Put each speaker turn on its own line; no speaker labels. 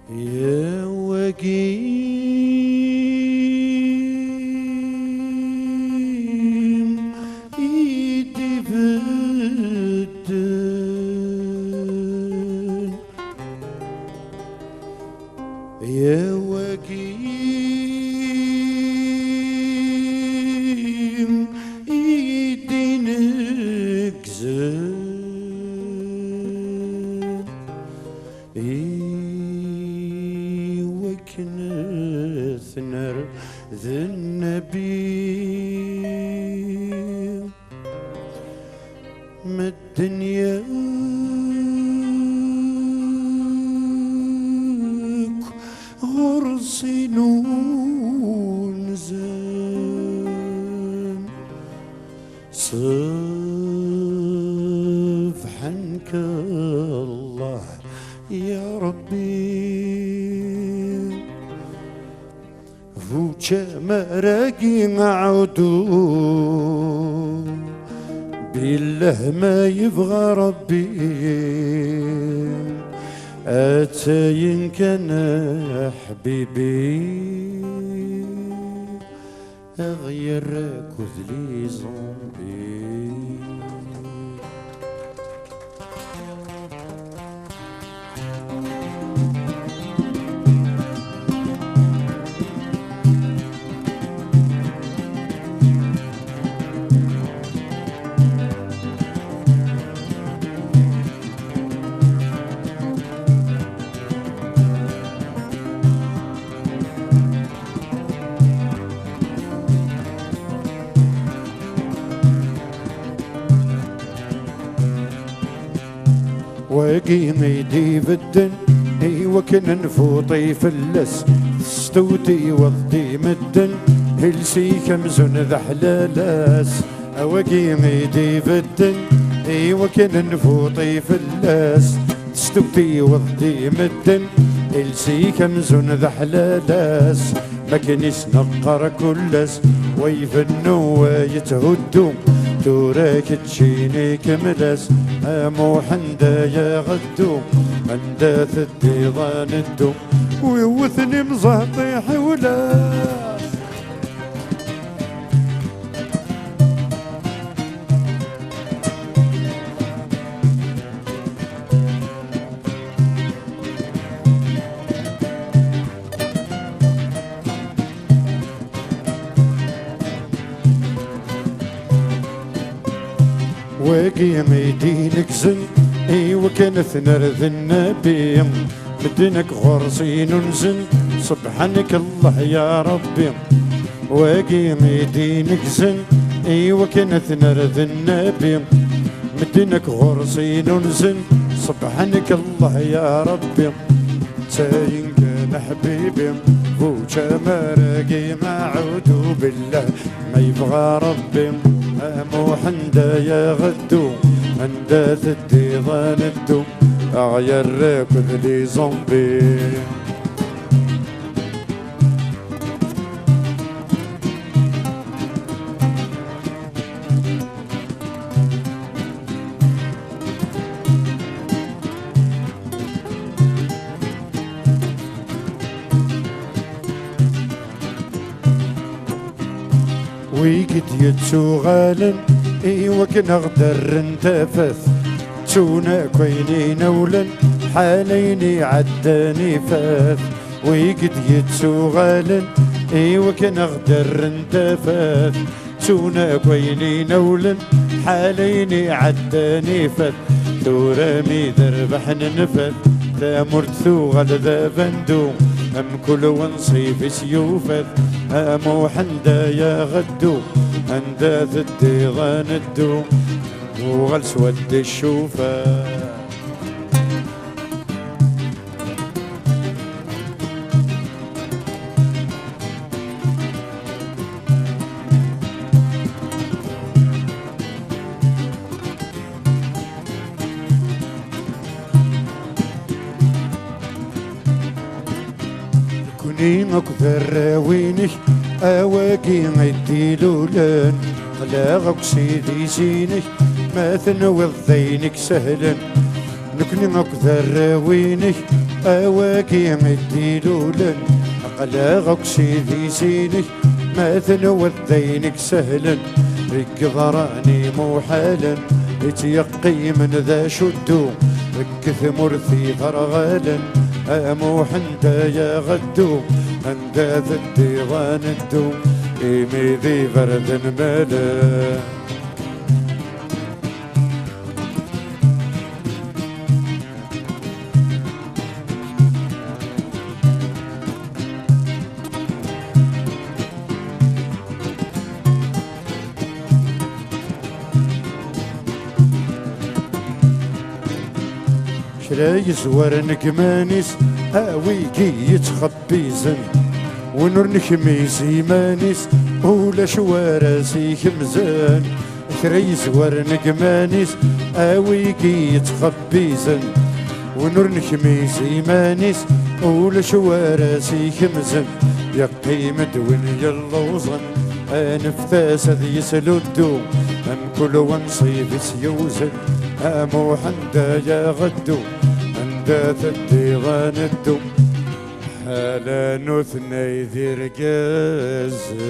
يا وقيم ايدي بالدين، يا وقيم ايدي نكزن، كنثنر ذي النبي ما الدنيا غرسي نونزن صفحنك الله يا ربي فوجا مرقي عودو بالله ما يبغى ربي أتاين كان حبيبي أغير كذلي زومبي. وقيم يدي بالدن ايوا كن نفوطي فلس ستوتي وضي مدن هلسي كمزن ذا حلالاس. وقيم يدي بالدن ايوا كن نفوطي فلس ستوتي وضي مدن هلسي كمزن ذا حلالاس. ما كنيش نقر كلس ويفنوا ويتهدوا توراك تجيني كملس مو حندا يا غدو عند ثدي ظاندو ويوثني مزهطي حولاس. وقيم يدينك زن ايوا كانت نرذ النبي مدنك غرسين نزن سبحانك الله يا ربي. وقيم يدينك زن ايوا كانت نرذ النبي مدنك غرسين نزن سبحانك الله يا ربي. تاين كان حبيبي فوجا مرقي ما عودو بالله ما يبغى ربي مو حندا يا غدو عند ثدي ظاندو اغير كذلي زومبي. ويقد يتسو غالن ايوا كنغدر انتفث تونا كويني نولن حاليني عداني فاث. ويقد يتسو غالن ايوا كنغدر انتفث تونا كويني نولن حاليني عداني فاث. تورامي ذربح ننفث ذا مرتثو غل ذا بندو ام كل ونصيف سيوفث مو حندا يا غدو عند ثدي ظاندو وغل سود الشوفه. كوني مكثر وينك أواكي غيدي لولان قلاغك سيدي زينك ما تنوض ذينك سهلا نكنك ذراوينك أواكي غيدي لولان قلاغك سيدي زينك ما تنوض ذينك سهلا رك ضراني موحالا يتيقي من ذا شدو رك ثمرثي ثرغالا أموح انت يا غدو انت الديوان الدو إيمي ذي برد مالا شراي زوار نكمانيس هاويكي يتخبيزن ونور نكميزي مانيس ولا شواراسي خمزان شراي زوار نكمانيس هاويكي يتخبيزن ونور نكميزي مانيس ولا شواراسي خمزن يا قيمة وين يلوزن انفتاس ذي يسلودو ان كل ونصيف سيوزن امو حندا يا غدو عند الديوان الدو حالا نثني ذي رقازن